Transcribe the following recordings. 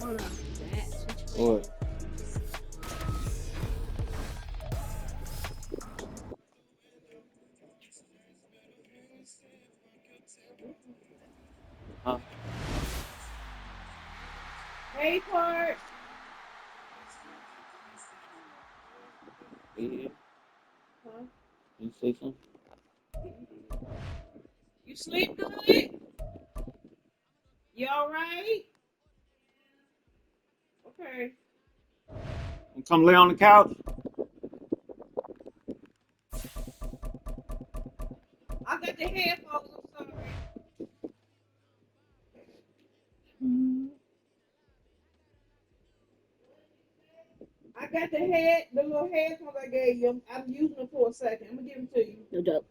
What? Huh? Hey, Clark. Yeah. Huh? You say something? You sleep good? You all right? Okay. You come lay on the couch? I got the headphones. I'm sorry. I got the little headphones I gave you. I'm using them for a second. I'm gonna give them to you. No joke.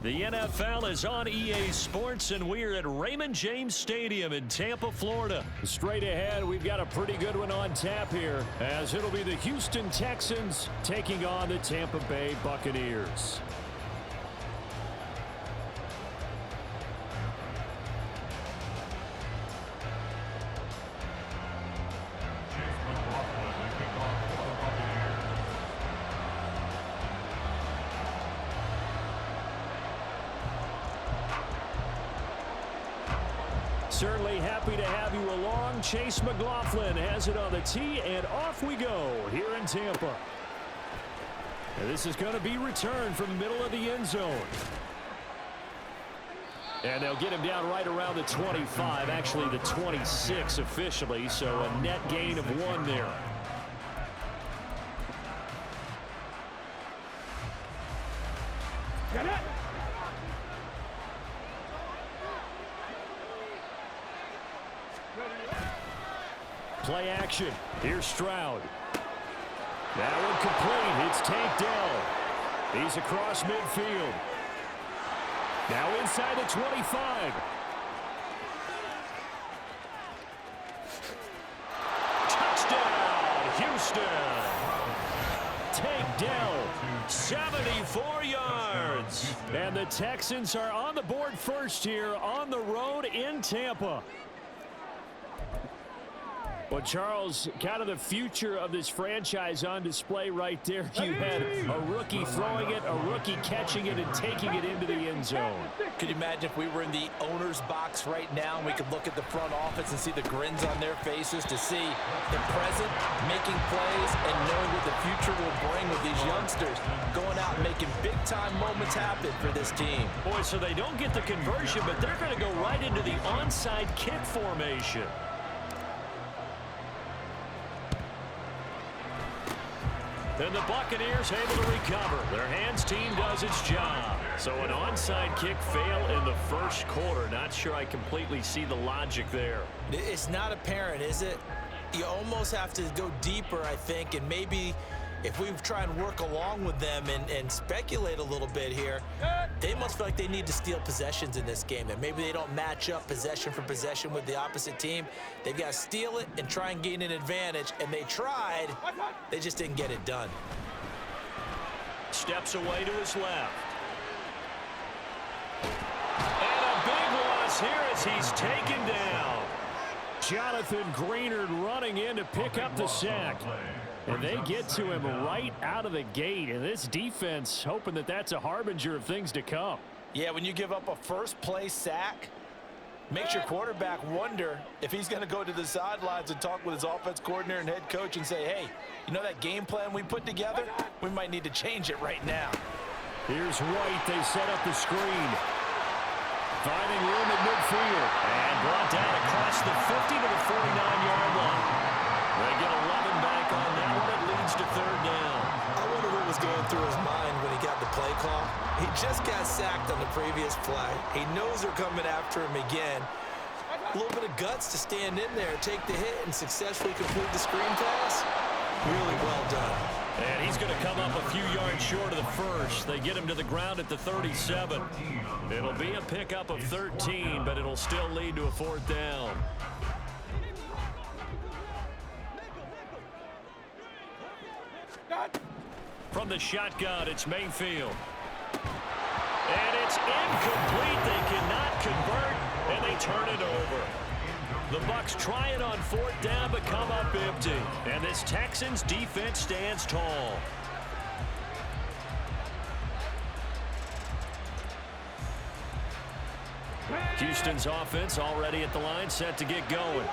The NFL is on EA Sports, and we're at Raymond James Stadium in Tampa, Florida. Straight ahead, we've got a pretty good one on tap here, as it'll be the Houston Texans taking on the Tampa Bay Buccaneers. Certainly happy to have you along. Chase McLaughlin has it on the tee, and off we go here in Tampa. And this is going to be returned from the middle of the end zone. And they'll get him down right around the 25, actually the 26 officially, so a net gain of 1 there. Get it! Play action. Here's Stroud. That one complete. It's Tank Dell. He's across midfield. Now inside the 25. Touchdown, Houston. Tank Dell, 74 yards. And the Texans are on the board first here on the road in Tampa. Well, Charles, kind of the future of this franchise on display right there. You had a rookie throwing it, a rookie catching it, and taking it into the end zone. Could you imagine if we were in the owner's box right now and we could look at the front office and see the grins on their faces to see the present, making plays, and knowing what the future will bring with these youngsters going out and making big-time moments happen for this team. Boy, so they don't get the conversion, but they're going to go right into the onside kick formation. And the Buccaneers able to recover. Their hands team does its job. So an onside kick fail in the first quarter. Not sure I completely see the logic there. It's not apparent, is it? You almost have to go deeper, I think, and maybe if we try and work along with them and speculate a little bit here, they must feel like they need to steal possessions in this game, and maybe they don't match up possession for possession with the opposite team. They've got to steal it and try and gain an advantage, and they tried. They just didn't get it done. Steps away to his left. And a big loss here as he's taken down. Jonathan Greenard running in to pick up the sack. And they get to him right out of the gate. And this defense hoping that that's a harbinger of things to come. Yeah, when you give up a first-play sack, makes your quarterback wonder if he's going to go to the sidelines and talk with his offense coordinator and head coach and say, hey, you know that game plan we put together? We might need to change it right now. Here's White. They set up the screen. Finding room at midfield. And brought down across the 50 to the 49-yard line. They get 11 back on that one. It leads to third down. I wonder what was going through his mind when he got the play call. He just got sacked on the previous play. He knows they're coming after him again. A little bit of guts to stand in there, take the hit, and successfully complete the screen pass. Really well done. And he's going to come up a few yards short of the first. They get him to the ground at the 37. It'll be a pickup of 13, but it'll still lead to a fourth down. From the shotgun, it's Mayfield. And it's incomplete. They cannot convert, and they turn it over. The Bucs try it on fourth down, but come up empty. And this Texans defense stands tall. Houston's offense already at the line, set to get going.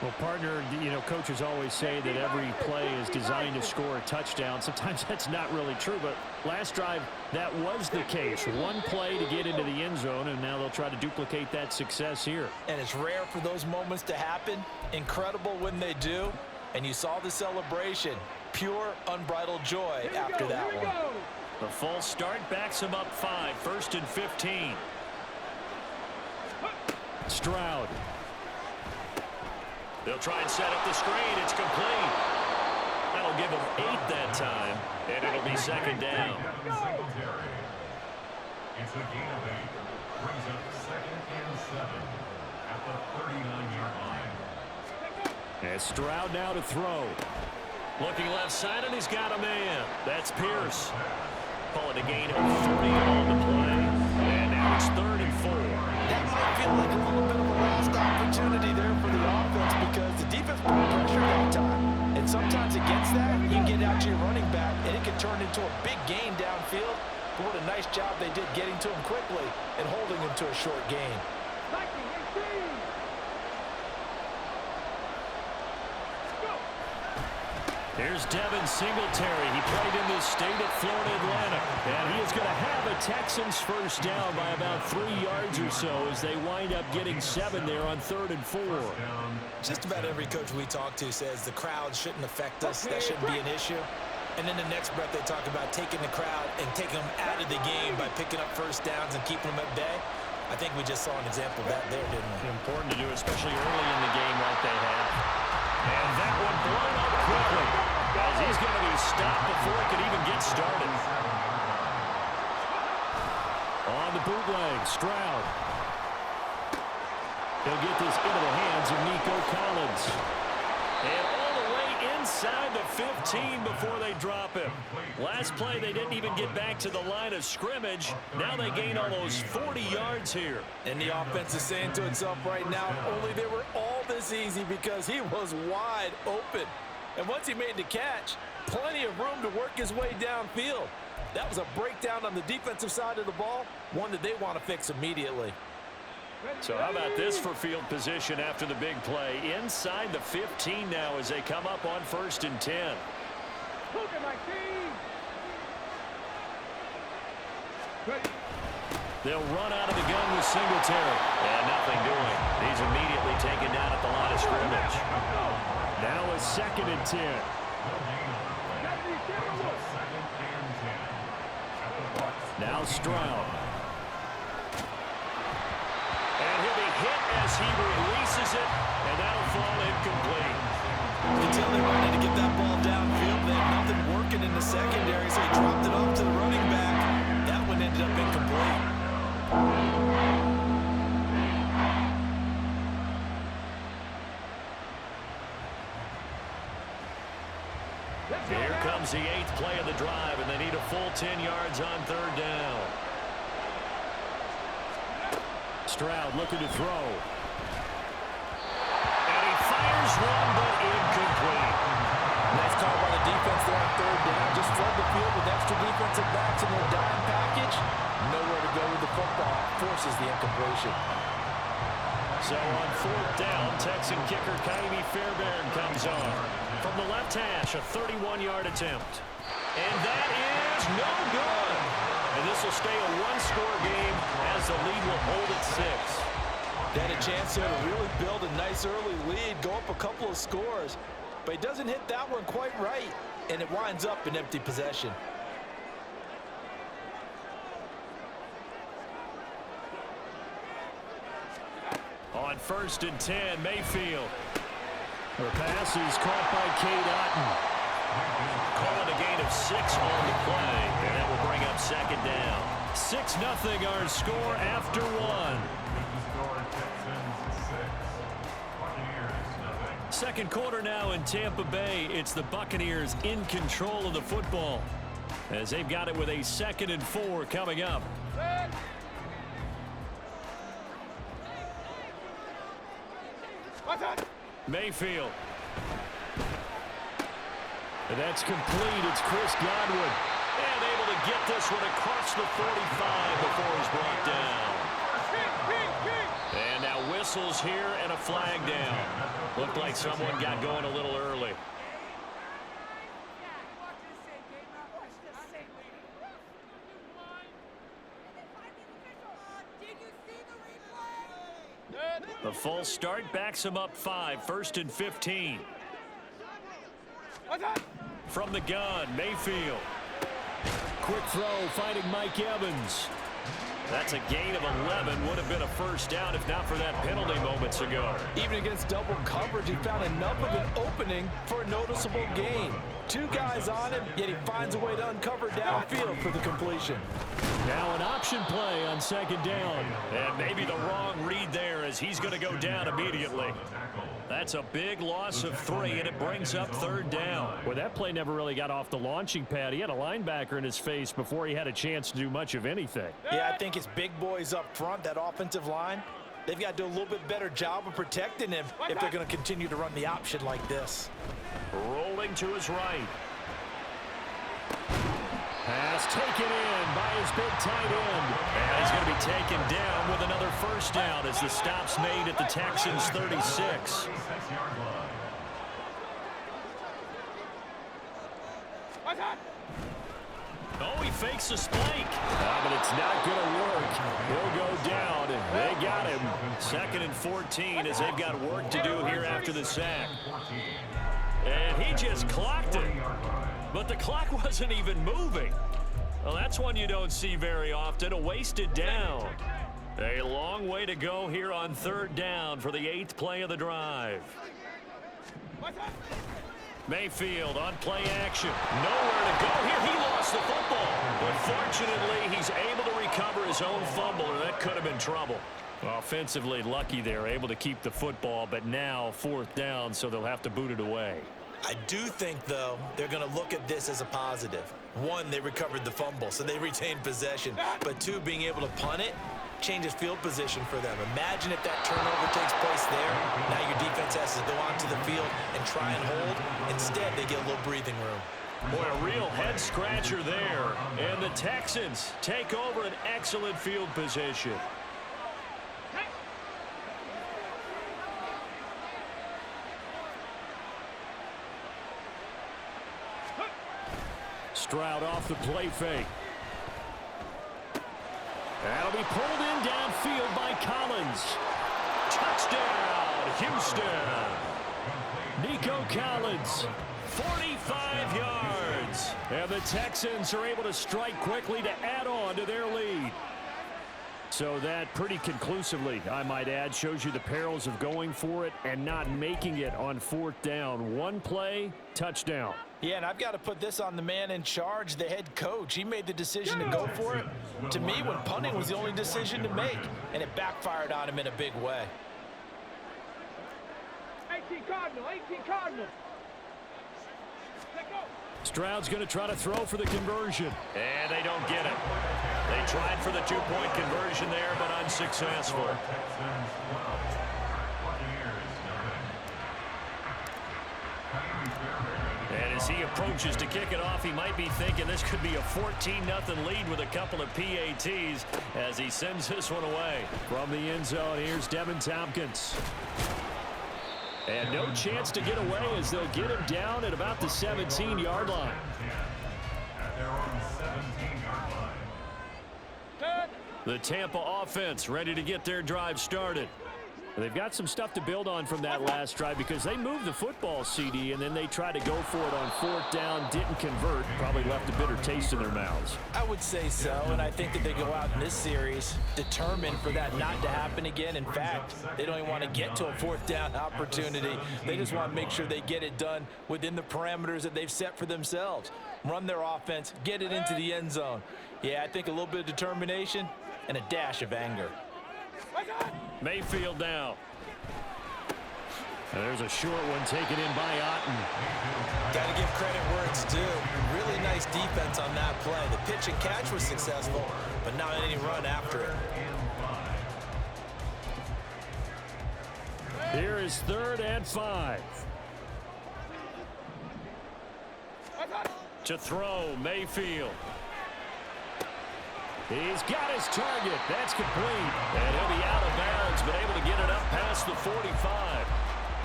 Well, partner, you know, coaches always say that every play is designed to score a touchdown. Sometimes that's not really true, but last drive, that was the case. One play to get into the end zone, and now they'll try to duplicate that success here. And it's rare for those moments to happen. Incredible when they do. And you saw the celebration. Pure, unbridled joy after that one. The false start backs him up 5, first and 15. Stroud. They'll try and set up the screen. It's complete. That'll give them 8 that time, and it'll be second down. It's a gain of 8. Brings up 2nd and 7 at the 39-yard line. And Stroud now to throw. Looking left side, and he's got a man. That's Pierce. Call it a gain of 3 on the play. And now it's 3rd and 4. That might feel like a little bit of a lost opportunity there for the offense because the defense put pressure that time. And sometimes against that, you can get out to your running back, and it can turn into a big gain downfield. But what a nice job they did getting to him quickly and holding him to a short gain. Here's Devin Singletary. He played in this state at Florida Atlantic. And he is going to have a Texans first down by about 3 yards or so as they wind up getting 7 there on 3rd and 4. Just about every coach we talk to says the crowd shouldn't affect us. That shouldn't be an issue. And in the next breath, they talk about taking the crowd and taking them out of the game by picking up first downs and keeping them at bay. I think we just saw an example of that there, didn't we? Important to do, especially early in the game like they have. And that one blown up quickly as he's going to be stopped before he could even get started. On the bootleg, Stroud. He'll get this into the hands of Nico Collins. And all the way inside the 15 before they drop him. Last play, they didn't even get back to the line of scrimmage. Now they gain almost 40 yards here. And the offense is saying to itself right now, only they were all this easy because he was wide open. And once he made the catch, plenty of room to work his way downfield. That was a breakdown on the defensive side of the ball, one that they want to fix immediately. So how about this for field position after the big play? Inside the 15 now as they come up on 1st and 10. They'll run out of the gun with Singletary. And nothing doing. He's immediately taken down at the line of scrimmage. Now a 2nd and 10. Second and 10. At the Bucs. Now Stroud. And he'll be hit as he releases it, and that'll fall incomplete. Until they wanted to get that ball downfield, they had nothing working in the secondary, so he dropped it off to the running back. That one ended up incomplete. Here comes the 8th play of the drive, and they need a full 10 yards on 3rd down. Stroud looking to throw. And he fires one, but incomplete. Nice call by the defense there on 3rd down. Just flood the field with extra defensive backs in their dime package. Nowhere to go with the football. Forces the incompletion. So on 4th down, Texan kicker Kaimi Fairbairn comes on. From the left hash, a 31-yard attempt. And that is no good. And this will stay a one-score game as the lead will hold at 6. They had a chance here to really build a nice early lead, go up a couple of scores. But he doesn't hit that one quite right, and it winds up in empty possession. On 1st and 10, Mayfield. The pass is caught by Cade Otton. Calling a gain of 6 on the play, and that will bring up 2nd down. 6-0 our score after 1. Score Texans 6. Buccaneers 0. Second quarter now in Tampa Bay. It's the Buccaneers in control of the football as they've got it with a 2nd and 4 coming up. Mayfield. And that's complete. It's Chris Godwin. And able to get this one across the 45 before he's brought down. And now whistles here and a flag down. Looked like someone got going a little early. The full start backs him up 5. 1st and 15. From the gun, Mayfield. Quick throw, finding Mike Evans. That's a gain of 11. Would have been a 1st down if not for that penalty moments ago. Even against double coverage, he found enough of an opening for a noticeable gain. 2 guys on him, yet he finds a way to uncover downfield for the completion. Now an option play on 2nd down. And maybe the wrong read there as he's going to go down immediately. That's a big loss of 3, and it brings up 3rd down. Well, that play never really got off the launching pad. He had a linebacker in his face before he had a chance to do much of anything. Yeah, I think it's big boys up front, that offensive line. They've got to do a little bit better job of protecting him if they're going to continue to run the option like this. Rolling to his right. Pass taken in by his big tight end. And he's going to be taken down with another 1st down as the stop's made at the Texans' 36. Oh, he fakes a spike. But it's not going to work. He'll go down. They got him. 2nd and 14 as they've got work to do here after the sack. And he just clocked it. But the clock wasn't even moving. Well, that's one you don't see very often, a wasted down. A long way to go here on 3rd down for the 8th play of the drive. Mayfield on play action. Nowhere to go here. He lost the football. But fortunately, he's able to recover his own fumble, or that could have been trouble. Offensively lucky there, able to keep the football, but now 4th down, so they'll have to boot it away. I do think, though, they're going to look at this as a positive. 1, they recovered the fumble, so they retained possession. But 2, being able to punt it changes field position for them. Imagine if that turnover takes place there. Now your defense has to go onto the field and try and hold. Instead, they get a little breathing room. Boy, a real head-scratcher there. And the Texans take over an excellent field position. Stroud off the play fake. That'll be pulled in downfield by Collins. Touchdown, Houston. Nico Collins 45 yards. And the Texans are able to strike quickly to add on to their lead. So that pretty conclusively, I might add, shows you the perils of going for it and not making it on 4th down. One play, touchdown. Yeah, and I've got to put this on the man in charge, the head coach. He made the decision to go for it. To me, when punting was the only decision to make, and it backfired on him in a big way. 18 Cardinal. Stroud's going to try to throw for the conversion. And they don't get it. They tried for the 2-point conversion there, but unsuccessful. And as he approaches to kick it off, he might be thinking this could be a 14-0 lead with a couple of PATs as he sends this one away. From the end zone, here's Devin Tompkins. And no chance to get away as they'll get him down at about the 17-yard line. The Tampa offense ready to get their drive started. They've got some stuff to build on from that last drive because they moved the football, CD, and then they tried to go for it on 4th down, didn't convert, probably left a bitter taste in their mouths. I would say so, and I think that they go out in this series determined for that not to happen again. In fact, they don't even want to get to a 4th down opportunity. They just want to make sure they get it done within the parameters that they've set for themselves. Run their offense, get it into the end zone. Yeah, I think a little bit of determination and a dash of anger. Mayfield now. And there's a short one taken in by Otten. Got to give credit where it's due. Really nice defense on that play. The pitch and catch was successful, but not any run after it. Here is 3rd and 5. To throw, Mayfield. He's got his target. That's complete. And he'll be out of bounds, but able to get it up past the 45.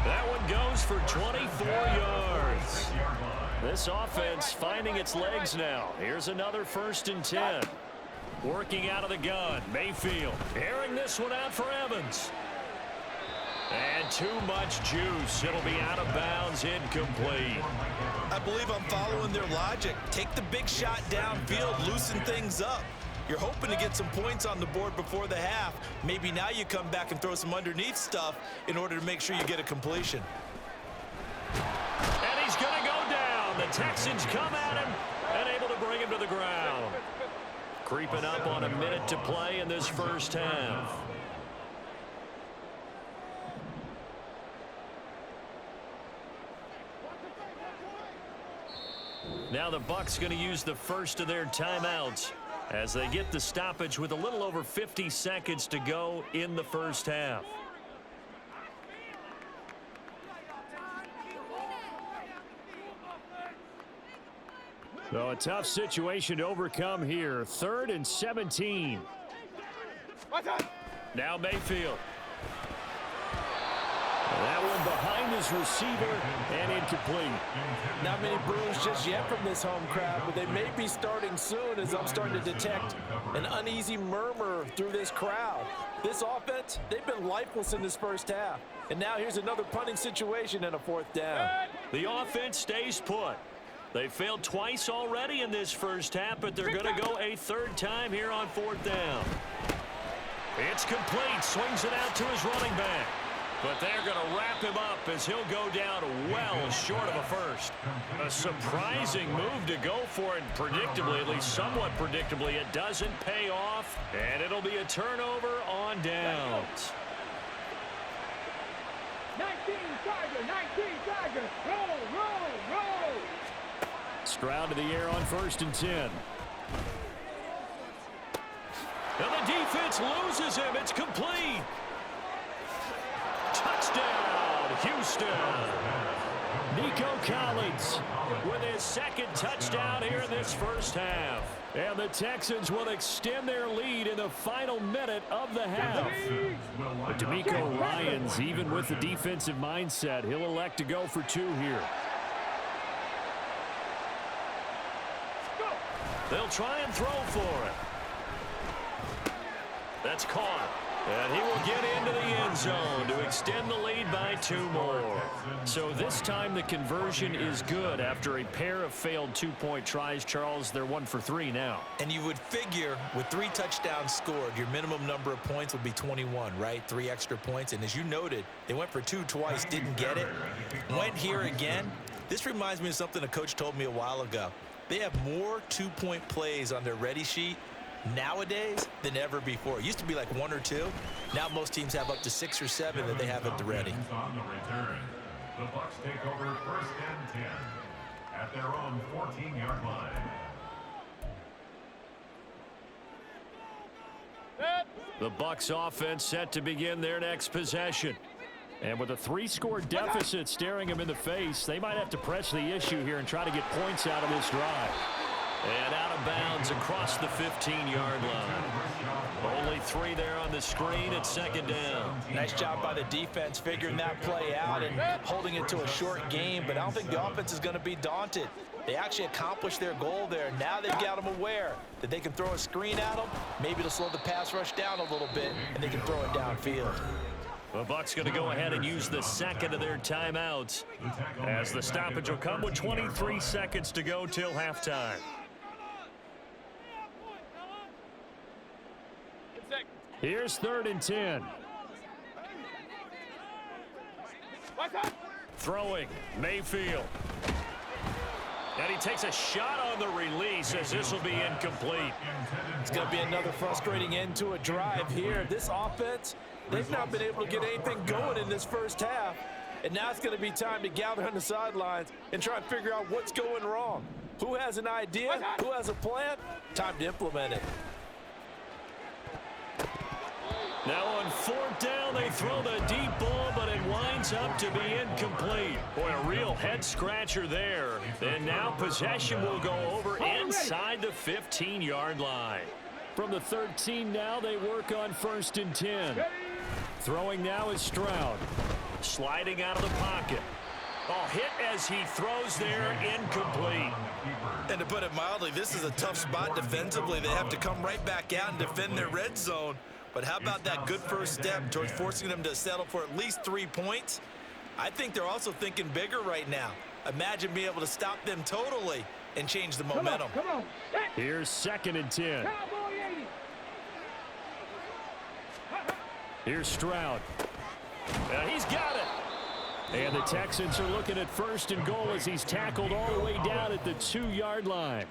That one goes for 24 yards. This offense finding its legs now. Here's another 1st and 10. Working out of the gun. Mayfield airing this one out for Evans. And too much juice. It'll be out of bounds, incomplete. I believe I'm following their logic. Take the big shot downfield, loosen things up. You're hoping to get some points on the board before the half. Maybe now you come back and throw some underneath stuff in order to make sure you get a completion. And he's going to go down. The Texans come at him and able to bring him to the ground. Creeping up on a minute to play in this 1st half. Now the Bucs going to use the first of their timeouts as they get the stoppage with a little over 50 seconds to go in the 1st half. So a tough situation to overcome here. 3rd and 17. Now Mayfield. That one behind his receiver and incomplete. Not many boos just yet from this home crowd, but they may be starting soon as I'm starting to detect an uneasy murmur through this crowd. This offense, they've been lifeless in this 1st half. And now here's another punting situation and a 4th down. The offense stays put. They failed twice already in this 1st half, but they're going to go a 3rd time here on 4th down. It's complete. Swings it out to his running back. But they're going to wrap him up as he'll go down well short of a 1st. A surprising move to go for it, predictably, at least somewhat predictably. It doesn't pay off, and it'll be a turnover on downs. 19 Tiger, roll. Stroud to the air on 1st and 10. And the defense loses him. It's complete. Touchdown, Houston. Nico Collins With his 2nd touchdown here in this 1st half. and the Texans will extend their lead in the final minute of the half. But D'Amico Ryans, even with the defensive mindset, he'll elect to go for 2 here. They'll try and throw for it. That's caught. And he will get into the end zone to extend the lead by 2 more. So this time the conversion is good after a pair of failed 2-point tries. Charles, they're 1 for 3 now. And you would figure with 3 touchdowns scored, your minimum number of points would be 21, right? 3 extra points. And as you noted, they went for 2 twice, didn't get it. Went here again. This reminds me of something a coach told me a while ago. They have more 2-point plays on their ready sheet nowadays than ever before. It used to be like 1 or 2. Now most teams have up to 6 or 7 that they have at the ready. On the return, the Bucs take over 1st and 10 at their own 14-yard line. The Bucs offense set to begin their next possession. And with a 3-score deficit staring them in the face, they might have to press the issue here and try to get points out of this drive. And out of bounds across the 15-yard line. Only 3 there on the screen at 2nd down. Nice job by the defense figuring that play out and holding it to a short game, but I don't think the offense is going to be daunted. They actually accomplished their goal there. Now they've got them aware that they can throw a screen at them. Maybe it'll slow the pass rush down a little bit, and they can throw it downfield. The Bucs going to go ahead and use the second of their timeouts, as the stoppage will come with 23 seconds to go till halftime. Here's 3rd and 10. Throwing, Mayfield. And he takes a shot on the release as this will be incomplete. It's going to be another frustrating end to a drive here. This offense, they've not been able to get anything going in this first half. And now it's going to be time to gather on the sidelines and try and figure out what's going wrong. Who has an idea? Who has a plan? Time to implement it. Now on 4th down, they throw the deep ball, but it winds up to be incomplete. Boy, a real head-scratcher there. And now possession will go over inside the 15-yard line. From the 13 now, they work on 1st and 10. Throwing now is Stroud. Sliding out of the pocket. Oh, hit as he throws there, incomplete. And to put it mildly, this is a tough spot defensively. They have to come right back out and defend their red zone. But how about that good first step towards forcing them to settle for at least 3 points? I think they're also thinking bigger right now. Imagine being able to stop them totally and change the momentum. Come on. Here's 2nd and 10. Here's Stroud. And he's got it. And the Texans are looking at 1st and goal as he's tackled all the way down at the 2-yard line.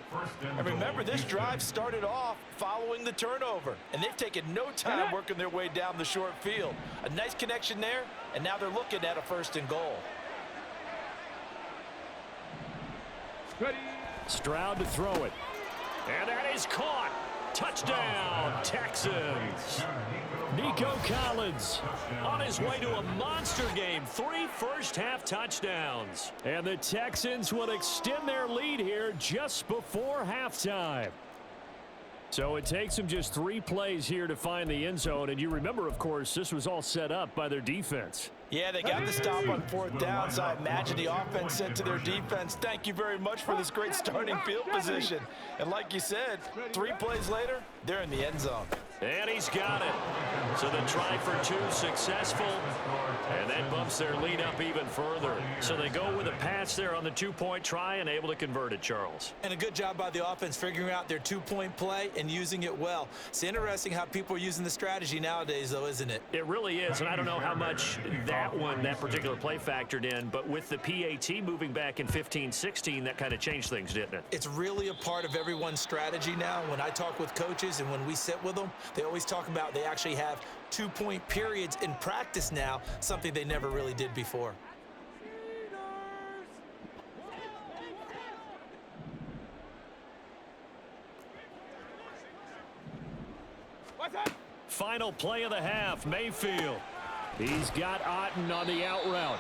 And remember, this drive started off following the turnover, and they've taken no time working their way down the short field. A nice connection there, and now they're looking at a 1st and goal. Stroud to throw it. And that is caught. Touchdown, Texans. Nico Collins on his way to a monster game. 3 first-half touchdowns. And the Texans will extend their lead here just before halftime. So it takes them just 3 plays here to find the end zone. And you remember, of course, this was all set up by their defense. Yeah, they got the stop on 4th down, so I imagine the offense said to their defense, thank you very much for this great starting field position. And like you said, 3 plays later, they're in the end zone. And he's got it. So the try for 2 successful. And that bumps their lead up even further. So they go with a pass there on the 2-point try and able to convert it, Charles. And a good job by the offense figuring out their 2-point play and using it well. It's interesting how people are using the strategy nowadays, though, isn't it? It really is, and I don't know how much that particular play factored in, but with the PAT moving back in 15-16, that kind of changed things, didn't it? It's really a part of everyone's strategy now. When I talk with coaches and when we sit with them, they always talk about they actually have 2-point periods in practice now, something they never really did before. Final play of the half, Mayfield. He's got Otten on the out route.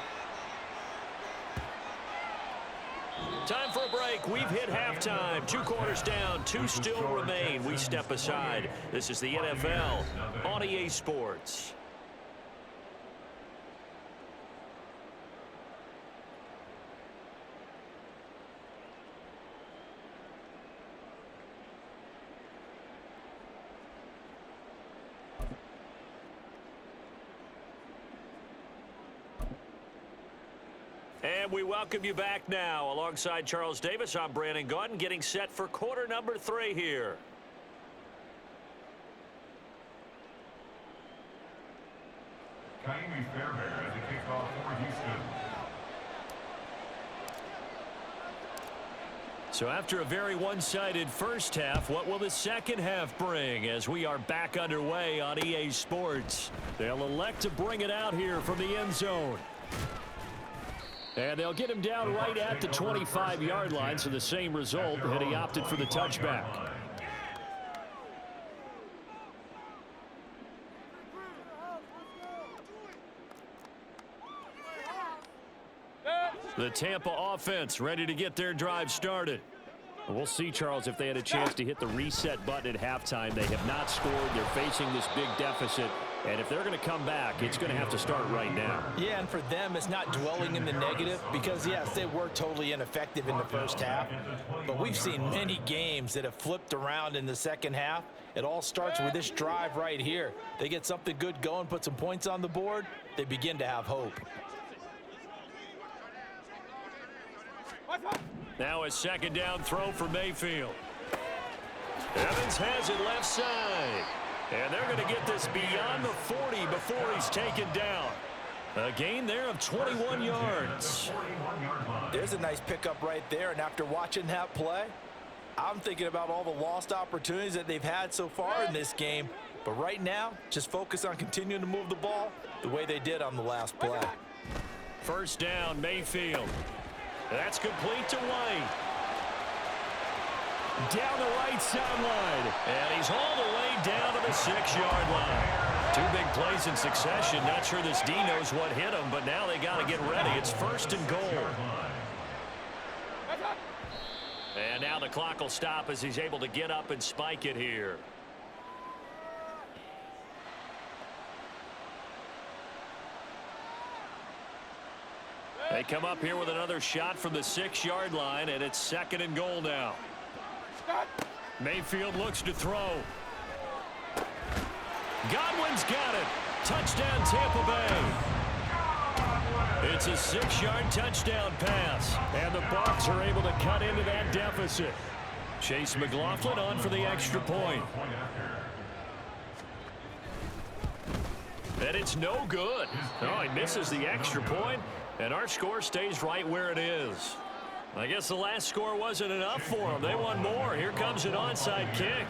Time for a break. We've hit halftime. 2 quarters down, 2 still remain. We step aside. This is the NFL on EA Sports. And we welcome you back now. Alongside Charles Davis, I'm Brandon Gaudin, getting set for quarter number 3 here. Kaimi Fairbairn at the kickoff for Houston. So after a very one-sided first half, what will the second half bring as we are back underway on EA Sports? They'll elect to bring it out here from the end zone. And they'll get him down right at the 25-yard line, so the same result, and he opted for the touchback. The Tampa offense ready to get their drive started. We'll see, Charles, if they had a chance to hit the reset button at halftime. They have not scored. They're facing this big deficit. And if they're going to come back, it's going to have to start right now. Yeah, and for them, it's not dwelling in the negative because, yes, they were totally ineffective in the first half. But we've seen many games that have flipped around in the second half. It all starts with this drive right here. They get something good going, put some points on the board, they begin to have hope. Now a second down throw for Mayfield. Evans has it left side. And they're going to get this beyond the 40 before he's taken down. A gain there of 21 yards. There's a nice pickup right there. And after watching that play, I'm thinking about all the lost opportunities that they've had so far in this game. But right now, just focus on continuing to move the ball the way they did on the last play. First down, Mayfield. That's complete to White. Down the right sideline. And he's all the way down to the 6-yard line. 2 big plays in succession. Not sure this D knows what hit him, but now they got to get ready. It's first and goal. And now the clock will stop as he's able to get up and spike it here. They come up here with another shot from the 6-yard line, and it's second and goal now. Mayfield looks to throw. Godwin's got it. Touchdown, Tampa Bay. It's a 6-yard touchdown pass, and the Bucs are able to cut into that deficit. Chase McLaughlin on for the extra point. And it's no good. Oh, he misses the extra point, and our score stays right where it is. I guess the last score wasn't enough for them. They want more. Here comes an onside kick.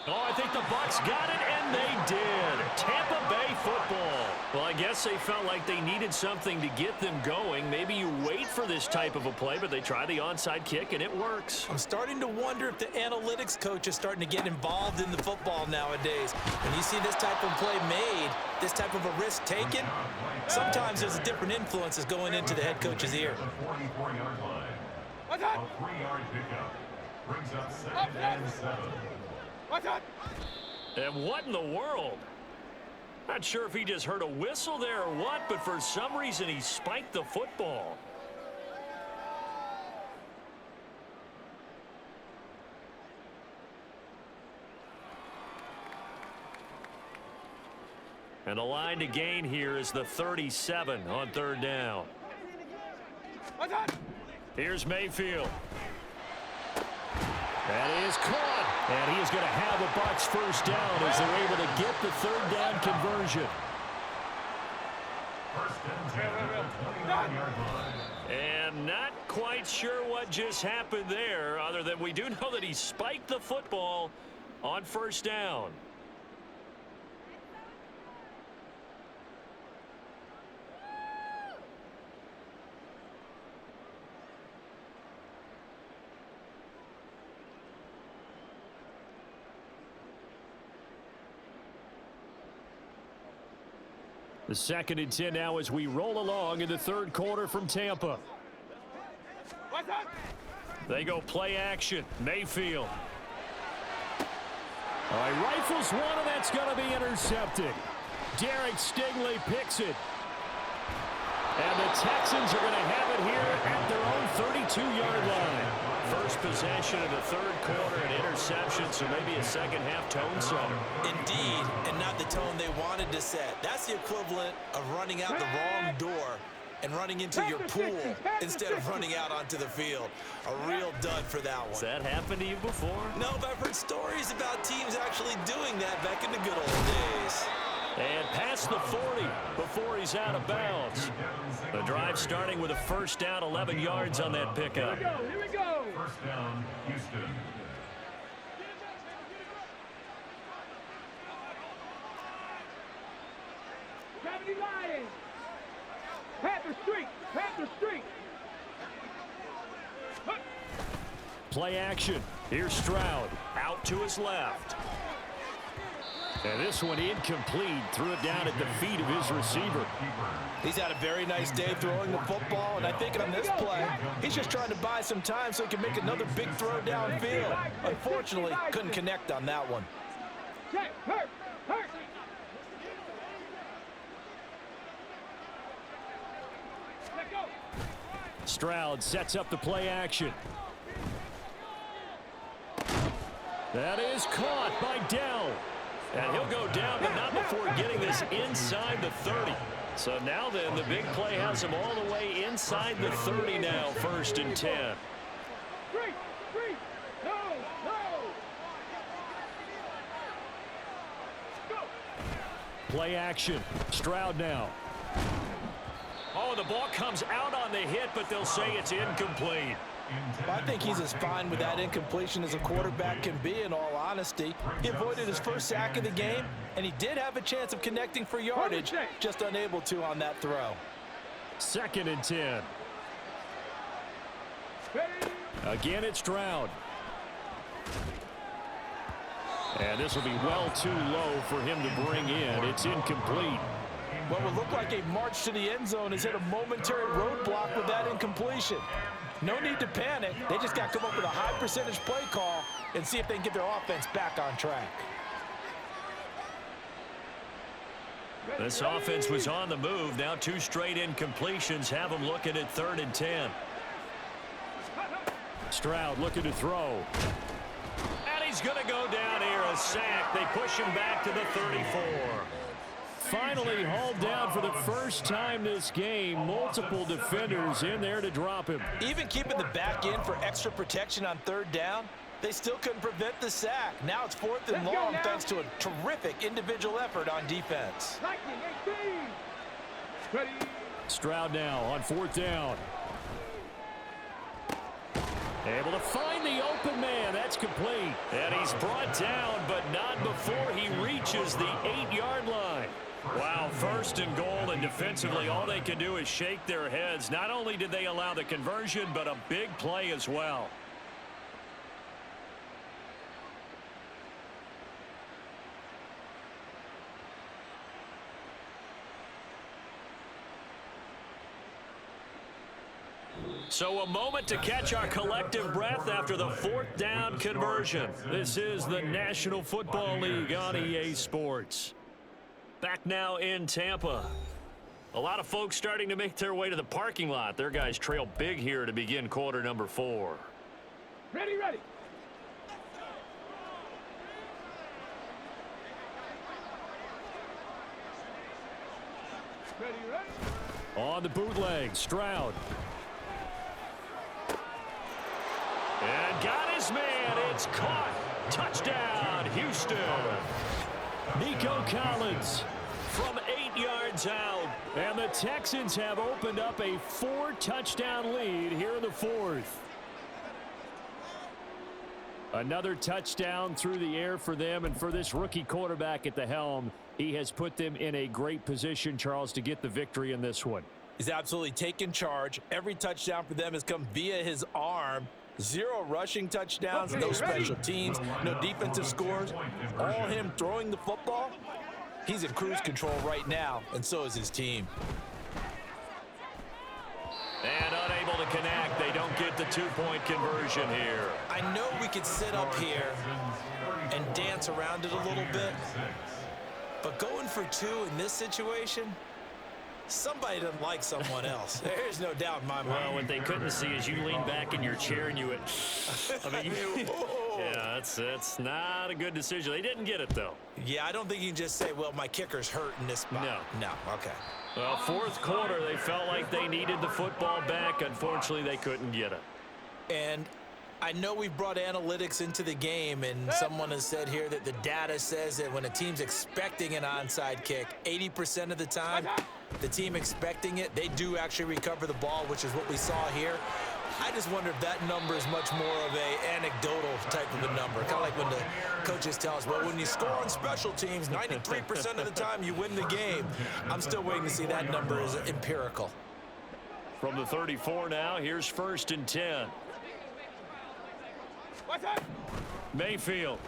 Oh, I think the Bucs got it, and they did. Tampa Bay football. Well, I guess they felt like they needed something to get them going. Maybe you wait for this type of a play, but they try the onside kick, and it works. I'm starting to wonder if the analytics coach is starting to get involved in the football nowadays. When you see this type of play made, this type of a risk taken, sometimes there's a different influences going into the head coach's ear. A 44-yard line. A 3-yard pickup brings up second and 7. And what in the world? Not sure if he just heard a whistle there or what, but for some reason he spiked the football. And the line to gain here is the 37 on third down. Here's Mayfield. That is caught. And he is going to have the Bucs first down as they're able to get the third down conversion. First and 10 at the 29-yard line. And not quite sure what just happened there, other than we do know that he spiked the football on first down. The 2nd and 10 now as we roll along in the third quarter from Tampa. They go play action. Mayfield. All right, rifles one, and that's going to be intercepted. Derek Stingley picks it. And the Texans are going to have it here at their own 32-yard line. First possession of the third quarter, an interception, so maybe a second-half tone setter. Indeed, and not the tone they wanted to set. That's the equivalent of running out the wrong door and running into your pool instead of running out onto the field. A real dud for that one. Has that happened to you before? No, but I've heard stories about teams actually doing that back in the good old days. And past the 40 before he's out of bounds. The drive starting with a first down, 11 yards on that pickup. Here we go. First down, Houston. Gravity Lions. Panther Street. Panther Street. Play action. Here's Stroud. Out to his left. And this one incomplete. Threw it down at the feet of his receiver. He's had a very nice day throwing the football, and I think on this play, he's just trying to buy some time so he can make another big throw downfield. Unfortunately, couldn't connect on that one. Check. Hurt. Hurt. Let go. Stroud sets up the play action. That is caught by Dell. And he'll go down, but not before getting this inside the 30. So now then, the big play has him all the way inside the 30 now, 1st and 10. Three. No. Go. Play action. Stroud now. Oh, the ball comes out on the hit, but they'll say it's incomplete. Well, I think he's as fine with that incompletion as a quarterback can be, in all honesty. He avoided his first sack of the game, and he did have a chance of connecting for yardage, just unable to on that throw. 2nd and 10. Again, it's Stroud. And this will be well too low for him to bring in. It's incomplete. What would look like a march to the end zone has hit a momentary roadblock with that incompletion. No need to panic. They just got to come up with a high percentage play call and see if they can get their offense back on track. This offense was on the move. Now 2 straight incompletions have them looking at 3rd and 10. Stroud looking to throw. And he's going to go down here, a sack. They push him back to the 34. Finally hauled down for the first time this game. Multiple defenders in there to drop him. Even keeping the back in for extra protection on 3rd down, they still couldn't prevent the sack. Now it's 4th and long thanks to a terrific individual effort on defense. Stroud now on 4th down. Able to find the open man. That's complete. And he's brought down, but not before he reaches the 8-yard line. Wow, 1st and goal, and defensively all they can do is shake their heads. Not only did they allow the conversion, but a big play as well. So a moment to catch our collective breath after the 4th down conversion. This is the National Football League on EA Sports. Back now in Tampa. A lot of folks starting to make their way to the parking lot. Their guys trail big here to begin quarter number 4. Ready. On the bootleg, Stroud. And got his man. It's caught. Touchdown, Houston. Nico Collins from 8 yards out. And the Texans have opened up a 4-touchdown lead here in the 4th. Another touchdown through the air for them, and for this rookie quarterback at the helm, he has put them in a great position, Charles, to get the victory in this one. He's absolutely taken charge. Every touchdown for them has come via his arm. 0 rushing touchdowns, no special teams, no defensive scores. All him throwing the football. He's in cruise control right now, and so is his team. And unable to connect. They don't get the 2-point conversion here. I know we could sit up here and dance around it a little bit, but going for 2 in this situation, Somebody doesn't like someone else. There's no doubt in my mind. Well, what they couldn't see is you lean back in your chair and you went, I mean, yeah, that's not a good decision. They didn't get it, though. Yeah, I don't think you can just say, well, my kicker's hurt in this spot. No, okay. Well, fourth quarter, they felt like they needed the football back. Unfortunately, they couldn't get it. And I know we've brought analytics into the game, and someone has said here that the data says that when a team's expecting an onside kick, 80% of the time, the team expecting it, they do actually recover the ball, which is what we saw here. I just wonder if that number is much more of a anecdotal type of a number. Kind of like when the coaches tell us, well, when you score on special teams, 93% of the time you win the game. I'm still waiting to see that number is empirical. From the 34 now, here's 1st and 10. Mayfield.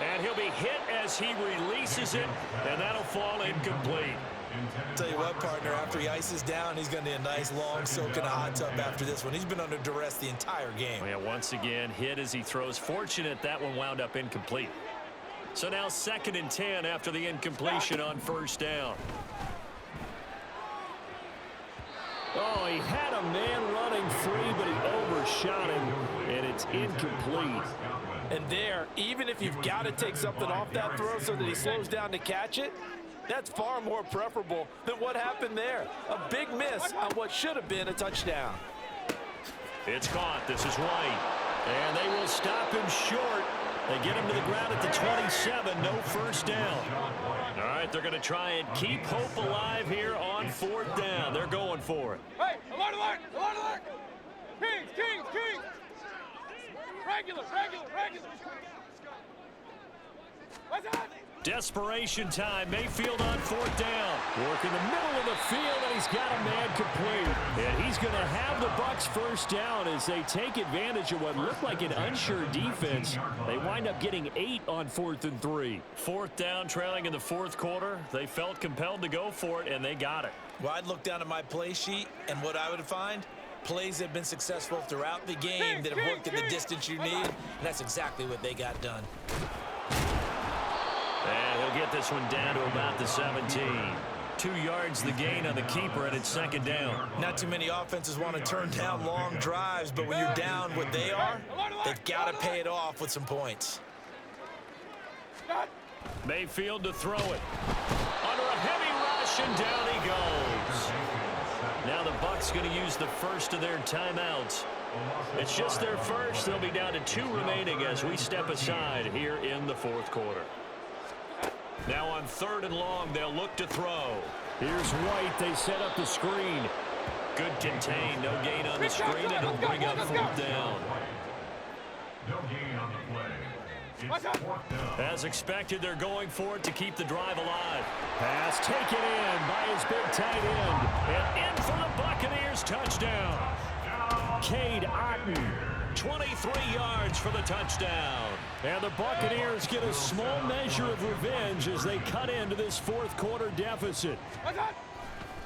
And he'll be hit as he releases it, and that'll fall incomplete. Tell you what, partner, after he ices down, he's going to need a nice long soak in a hot tub after this one. He's been under duress the entire game. Yeah, once again, hit as he throws. Fortunate that one wound up incomplete. So now 2nd and 10 after the incompletion on 1st down. Oh, he had a man running free, but he overshot him, and it's incomplete. And there, even if you've got to take something off that throw so that he slows down to catch it, that's far more preferable than what happened there. A big miss on what should have been a touchdown. It's caught. This is White. And they will stop him short. They get him to the ground at the 27. No 1st down. All right, they're going to try and keep hope alive here on 4th down. They're going for it. Hey, alert, alert, alert, alert. Kings, Kings, Kings. Regular. What's that? Desperation time. Mayfield on 4th down. Working the middle of the field, and he's got a man complete. And he's going to have the Bucs 1st down as they take advantage of what looked like an unsure defense. They wind up getting 8 on 4th and 3. 4th down, trailing in the 4th quarter. They felt compelled to go for it, and they got it. Well, I'd look down at my play sheet, and what I would find, plays have been successful throughout the game that have worked at the distance you need, and that's exactly what they got done. And he'll get this one down to about the 17. 2 yards the gain on the keeper, and it's 2nd down. Not too many offenses want to turn down long drives, but when you're down what they are, they've got to pay it off with some points. Mayfield to throw it. Under a heavy rush, and down he goes. Now the Bucs going to use the first of their timeouts. It's just their first. They'll be down to 2 remaining as we step aside here in the 4th quarter. Now on 3rd and long, they'll look to throw. Here's White. They set up the screen. Good contain. No gain on the screen, and it'll bring up 4th down. No gain on the play. It's 4th down. As expected, they're going for it to keep the drive alive. Pass taken in by his big tight end. And in for the Buccaneers touchdown. Cade Otton, 23 yards for the touchdown. And the Buccaneers get a small measure of revenge as they cut into this 4th quarter deficit.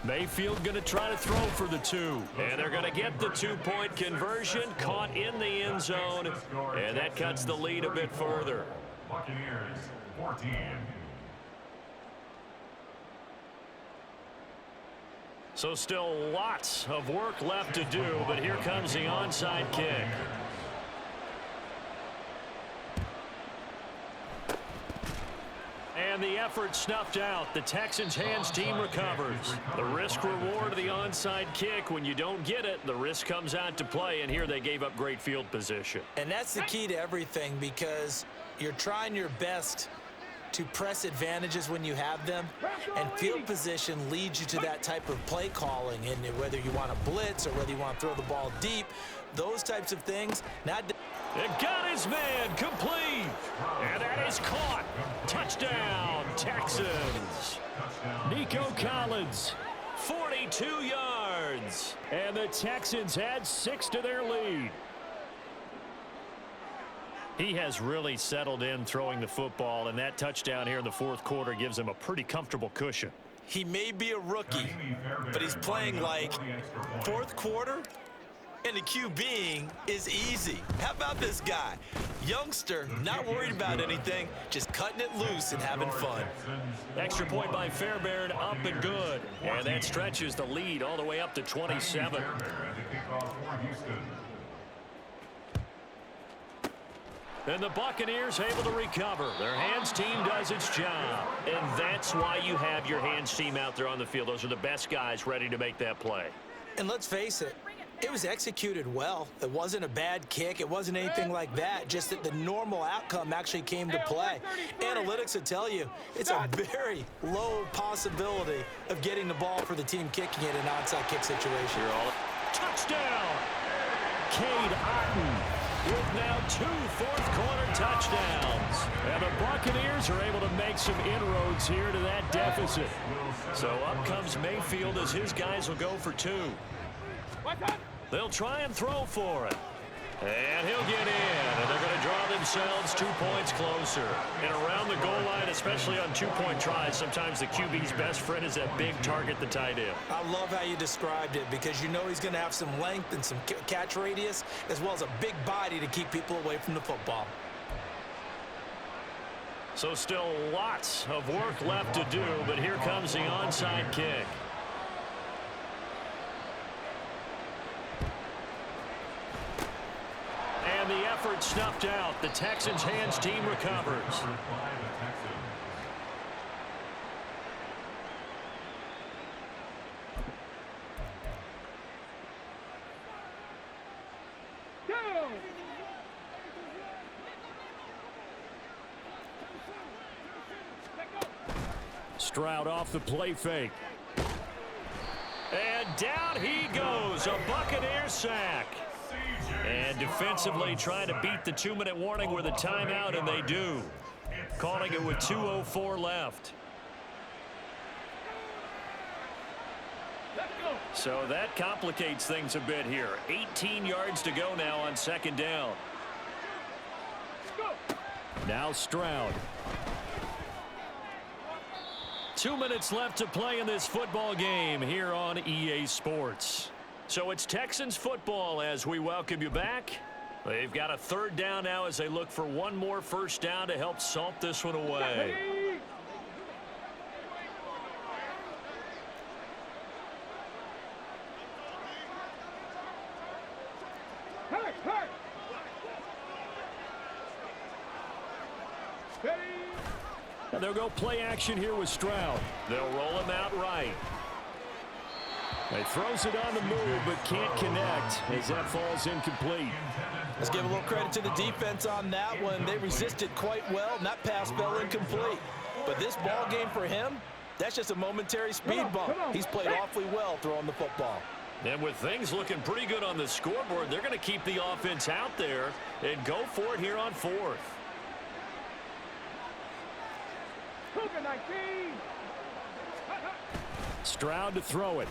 Mayfield going to try to throw for the 2. And they're going to get the 2-point conversion, caught in the end zone. And that cuts the lead a bit further. Buccaneers 14. So still lots of work left to do, but here comes the onside kick. And the effort snuffed out. The Texans' hands team recovers. The risk reward of the onside kick. When you don't get it, the risk comes out to play, and here they gave up great field position. And that's the key to everything, because you're trying your best to press advantages when you have them, and field position leads you to that type of play calling. And whether you want to blitz or whether you want to throw the ball deep, those types of things. It got his man complete, and that is caught. Touchdown, Texans. Nico Collins, 42 yards, and the Texans add 6 to their lead. He has really settled in throwing the football, and that touchdown here in the 4th quarter gives him a pretty comfortable cushion. He may be a rookie, but he's playing like 4th quarter. And the QBing is easy. How about this guy? Youngster, not worried about anything, just cutting it loose and having fun. Extra point by Fairbairn, up and good. And that stretches the lead all the way up to 27. And the Buccaneers able to recover. Their hands team does its job. And that's why you have your hands team out there on the field. Those are the best guys ready to make that play. And let's face it, it was executed well. It wasn't a bad kick. It wasn't anything like that. Just that the normal outcome actually came to play. Analytics will tell you it's a very low possibility of getting the ball for the team kicking it in an onside kick situation. Touchdown! Cade Otton with now 2 fourth-quarter touchdowns. And the Buccaneers are able to make some inroads here to that deficit. So up comes Mayfield as his guys will go for 2. They'll try and throw for it. And he'll get in, and they're going to draw themselves 2 points closer. And around the goal line, especially on 2-point tries, sometimes the QB's best friend is that big target, the tight end. I love how you described it because you know he's going to have some length and some catch radius as well as a big body to keep people away from the football. So still lots of work left to do, but here comes the onside kick. And the effort snuffed out. The Texans' hands team recovers. Stroud off the play fake. And down he goes. A Buccaneer sack. And defensively trying to beat the 2-minute warning with a timeout, and they do. Calling it with 2:04 left. So that complicates things a bit here. 18 yards to go now on second down. Now Stroud. 2 minutes left to play in this football game here on EA Sports. So it's Texans football as we welcome you back. They've got a third down now as they look for one more first down to help salt this one away. And they'll go play action here with Stroud. They'll roll him out right. He throws it on the move, but can't connect as that falls incomplete. Let's give a little credit to the defense on that one. They resisted quite well, and that pass fell incomplete. But this ball game for him, that's just a momentary speed bump. He's played awfully well throwing the football. And with things looking pretty good on the scoreboard, they're going to keep the offense out there and go for it here on fourth. Stroud to throw it.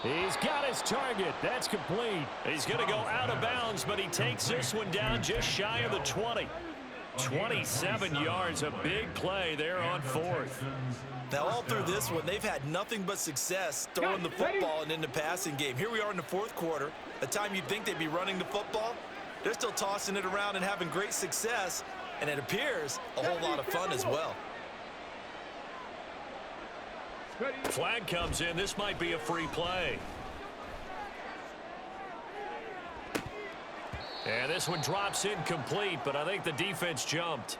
He's got his target. That's complete. He's going to go out of bounds, but he takes this one down just shy of the 20. 27 yards, a big play there on fourth. Now, all through this one, they've had nothing but success throwing the football and in the passing game. Here we are in the fourth quarter, a time you'd think they'd be running the football. They're still tossing it around and having great success, and it appears a whole lot of fun as well. Flag comes in. This might be a free play. And this one drops incomplete, but I think the defense jumped.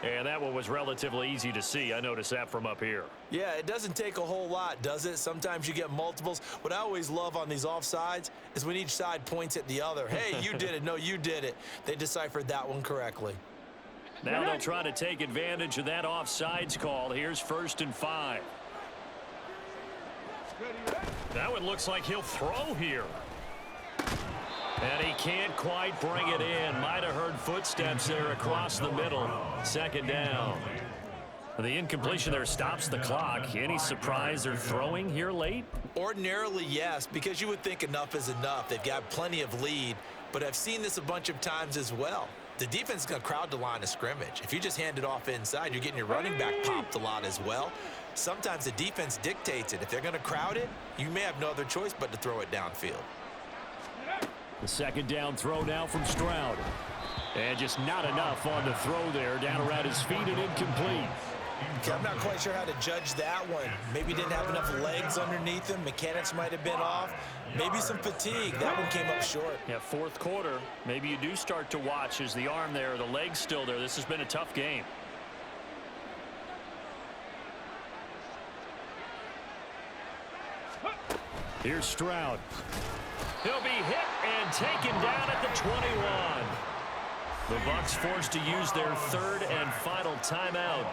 And that one was relatively easy to see. I noticed that from up here. Yeah, it doesn't take a whole lot, does it? Sometimes you get multiples. What I always love on these offsides is when each side points at the other. Hey, you did it. No, you did it. They deciphered that one correctly. Now they'll try to take advantage of that offsides call. Here's 1st and 5. That one looks like he'll throw here. And he can't quite bring it in. Might have heard footsteps there across the middle. Second down. The incompletion there stops the clock. Any surprise they're throwing here late? Ordinarily, yes, because you would think enough is enough. They've got plenty of lead, but I've seen this a bunch of times as well. the defense is going to crowd the line of scrimmage. If you just hand it off inside, you're getting your running back popped a lot as well. Sometimes the defense dictates it. If they're going to crowd it, you may have no other choice but to throw it downfield. The second down throw now from Stroud. And just not enough on the throw there, down around his feet and incomplete. Okay, I'm not quite sure how to judge that one. Maybe didn't have enough legs underneath him. Mechanics might have been off. Maybe some fatigue. That one came up short. Yeah, fourth quarter, maybe you do start to watch. Is the arm there, the leg's still there? This has been a tough game. Here's Stroud. He'll be hit and taken down at the 21. The Bucs forced to use their third and final timeout,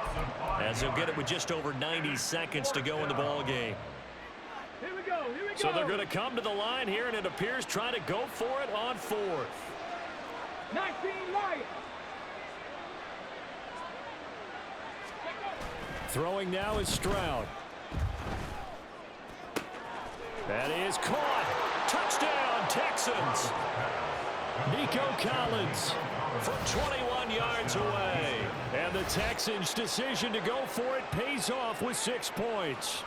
as they'll get it with just over 90 seconds to go in the ball game. Here we go. So they're going to come to the line here, and it appears trying to go for it on fourth. 19 Lions. Throwing now is Stroud. That is caught. Touchdown, Texans. Nico Collins from 21 yards away. And the Texans' decision to go for it pays off with 6 points.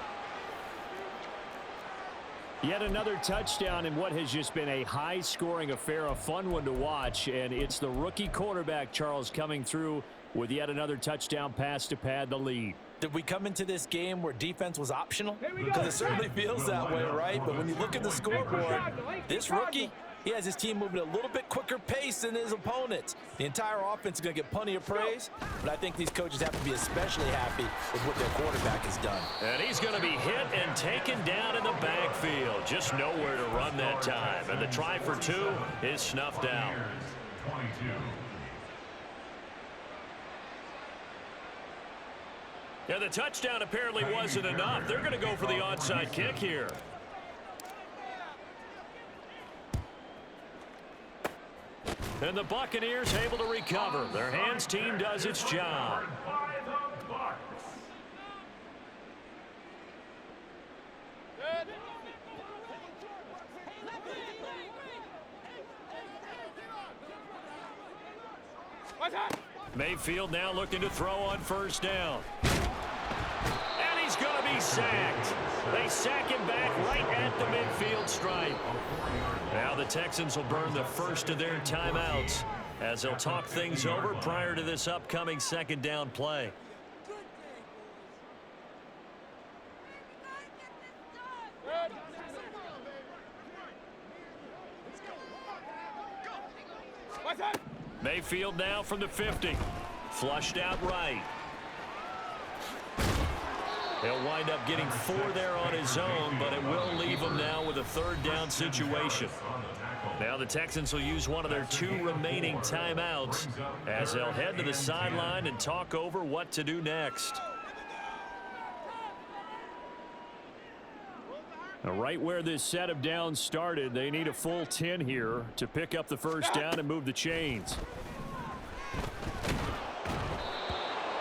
Yet another touchdown in what has just been a high-scoring affair, a fun one to watch. And it's the rookie quarterback, Charles, coming through with yet another touchdown pass to pad the lead. Did we come into this game where defense was optional? Because it certainly feels that way, right? But when you look at the scoreboard, this rookie, he has his team moving at a little bit quicker pace than his opponents. The entire offense is going to get plenty of praise, but I think these coaches have to be especially happy with what their quarterback has done. And he's going to be hit and taken down in the backfield. Just nowhere to run that time. And the try for 2 is snuffed out. 22. Yeah, the touchdown apparently wasn't enough. They're going to go for the onside kick here. And the Buccaneers able to recover. Their hands team does its job. Mayfield now looking to throw on first down. And he's going to be sacked. They sack him back right at the midfield stripe. Now the Texans will burn the first of their timeouts as they'll talk things over prior to this upcoming second down play. Mayfield now from the 50. Flushed out right. He'll wind up getting 4 there on his own, but it will leave him now with a third down situation. Now the Texans will use one of their 2 remaining timeouts as they'll head to the sideline and talk over what to do next. Now, right where this set of downs started, they need a full 10 here to pick up the first down and move the chains.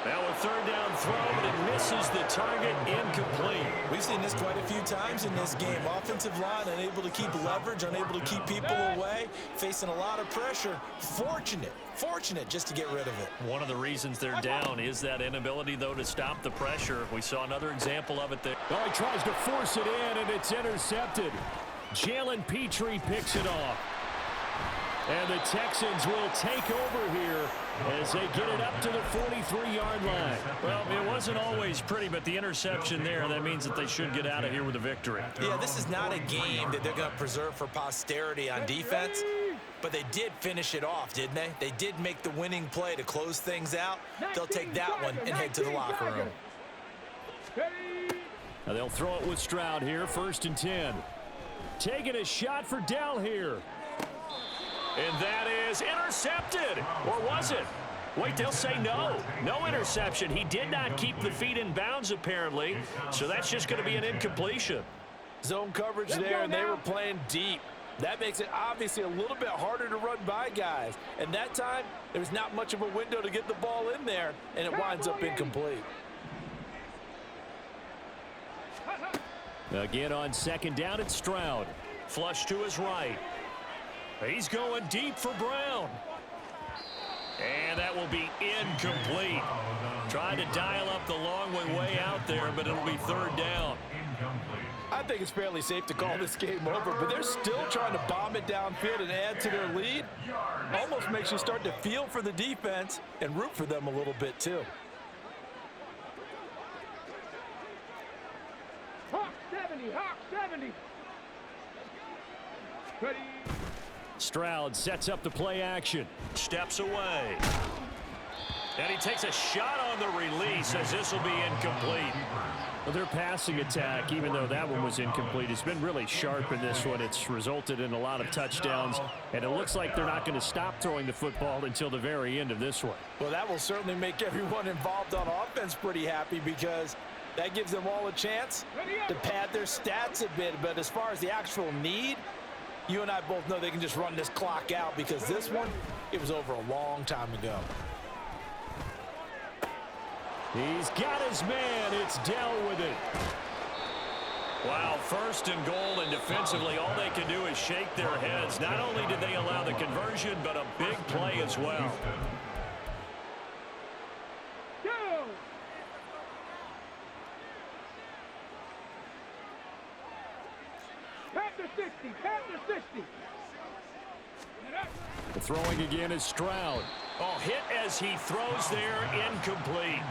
Now a third down throw, but it misses the target, incomplete. We've seen this quite a few times in this game. Offensive line unable to keep leverage, unable to keep people away, facing a lot of pressure. Fortunate just to get rid of it. One of the reasons they're down is that inability, though, to stop the pressure. We saw another example of it there. Oh, he tries to force it in, and it's intercepted. Jalen Petrie picks it off. And the Texans will take over here as they get it up to the 43-yard line. Well, it wasn't always pretty, but the interception there, that means that they should get out of here with a victory. Yeah, this is not a game that they're going to preserve for posterity on defense, but they did finish it off, didn't they? They did make the winning play to close things out. They'll take that one and head to the locker room. Now they'll throw it with Stroud here, 1st and 10. Taking a shot for Dell here. And that is intercepted. Or was it? Wait, they'll say no. No interception. He did not keep the feet in bounds, apparently. So that's just going to be an incompletion. Zone coverage there, and they were playing deep. That makes it obviously a little bit harder to run by guys. And that time, there was not much of a window to get the ball in there, and it winds up incomplete. Again on second down, it's Stroud. Flush to his right. He's going deep for Brown. And that will be incomplete. Trying to dial up the long way out there, but it'll be third down. I think it's fairly safe to call this game over, but they're still trying to bomb it downfield and add to their lead. Almost makes you start to feel for the defense and root for them a little bit too. Hawk 70, Hawk 70. Ready. Stroud sets up the play action. Steps away. And he takes a shot on the release as this will be incomplete. Well, their passing attack, even though that one was incomplete, has been really sharp in this one. It's resulted in a lot of touchdowns, and it looks like they're not going to stop throwing the football until the very end of this one. Well, that will certainly make everyone involved on offense pretty happy because that gives them all a chance to pad their stats a bit. But as far as the actual need, you and I both know they can just run this clock out because this one, it was over a long time ago. He's got his man. It's Dell with it. Wow, first and goal, and defensively, all they can do is shake their heads. Not only did they allow the conversion, but a big play as well. Go! Panther 60, Panther 60. The throwing again is Stroud. Oh, hit as he throws there, incomplete.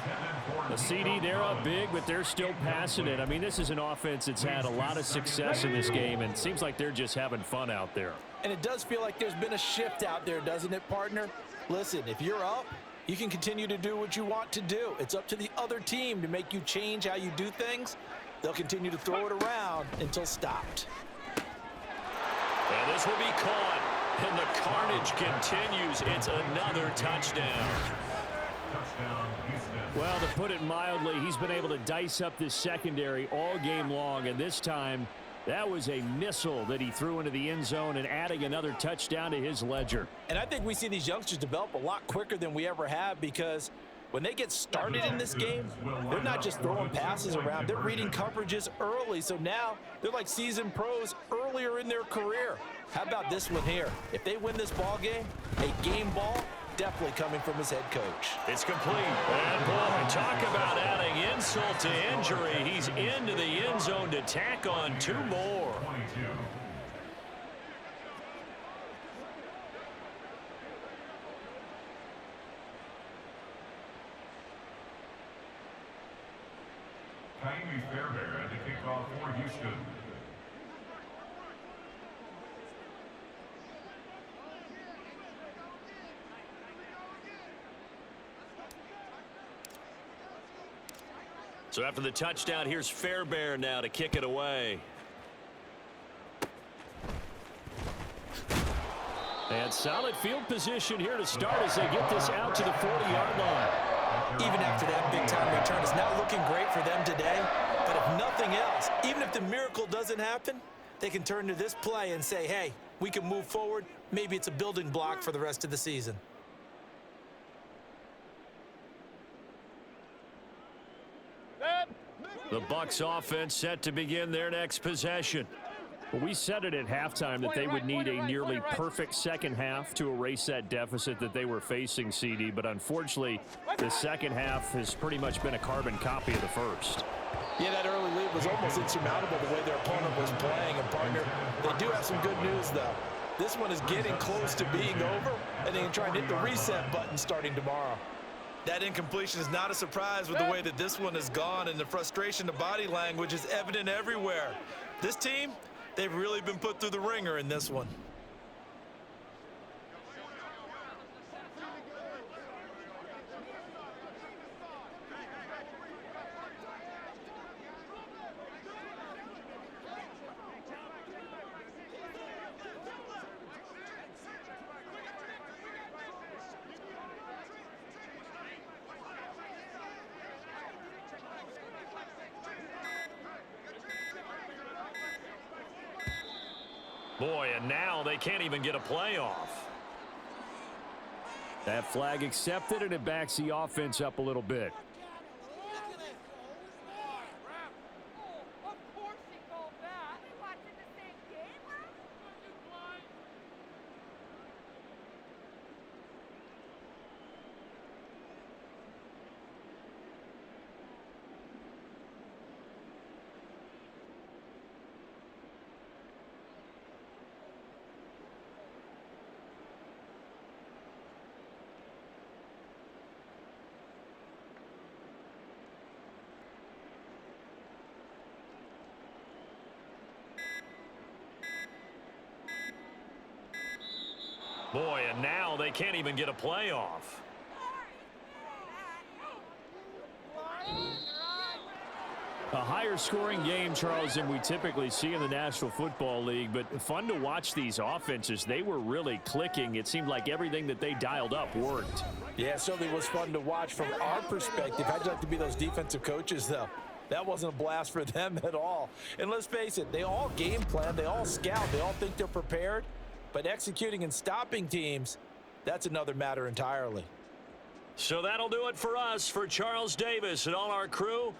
The CD, they're up big, but they're still passing it. I mean, this is an offense that's had a lot of success in this game, and it seems like they're just having fun out there. And it does feel like there's been a shift out there, doesn't it, partner? Listen, if you're up, you can continue to do what you want to do. It's up to the other team to make you change how you do things. They'll continue to throw it around until stopped. And this will be caught. And the carnage continues. It's another touchdown. Well, to put it mildly, he's been able to dice up this secondary all game long, and this time that was a missile that he threw into the end zone and adding another touchdown to his ledger. And I think we see these youngsters develop a lot quicker than we ever have because when they get started in this game, they're not just throwing passes around. They're reading coverages early. So now they're like seasoned pros earlier in their career. How about this one here? If they win this ball game, a game ball definitely coming from his head coach. It's complete. And boy, talk about adding insult to injury. He's into the end zone to tack on two more. Kyrie Fairbairn at the kickoff for Houston. So after the touchdown, here's Fairbairn now to kick it away. And solid field position here to start as they get this out to the 40-yard line. Even after that big-time return, it's not looking great for them today. But if nothing else, even if the miracle doesn't happen, they can turn to this play and say, hey, we can move forward. Maybe it's a building block for the rest of the season. The Bucs offense set to begin their next possession. Well, we said it at halftime that they would need a nearly perfect second half to erase that deficit that they were facing, CD, but unfortunately, the second half has pretty much been a carbon copy of the first. Yeah, that early lead was almost insurmountable the way their opponent was playing. And, partner, they do have some good news, though. This one is getting close to being over, and they can try and hit the reset button starting tomorrow. That incompletion is not a surprise with the way that this one has gone, and the frustration, the body language is evident everywhere. This team, they've really been put through the ringer in this one. Boy, and now they can't even get a playoff. That flag accepted, and it backs the offense up a little bit. Boy, and now they can't even get a play off. A higher scoring game, Charles, than we typically see in the National Football League, but fun to watch these offenses. They were really clicking. It seemed like everything that they dialed up worked. Yeah, it certainly was fun to watch from our perspective. How'd you like to be those defensive coaches, though? That wasn't a blast for them at all. And let's face it, they all game plan, they all scout, they all think they're prepared, but executing and stopping teams, that's another matter entirely. So that'll do it for us. For Charles Davis and all our crew,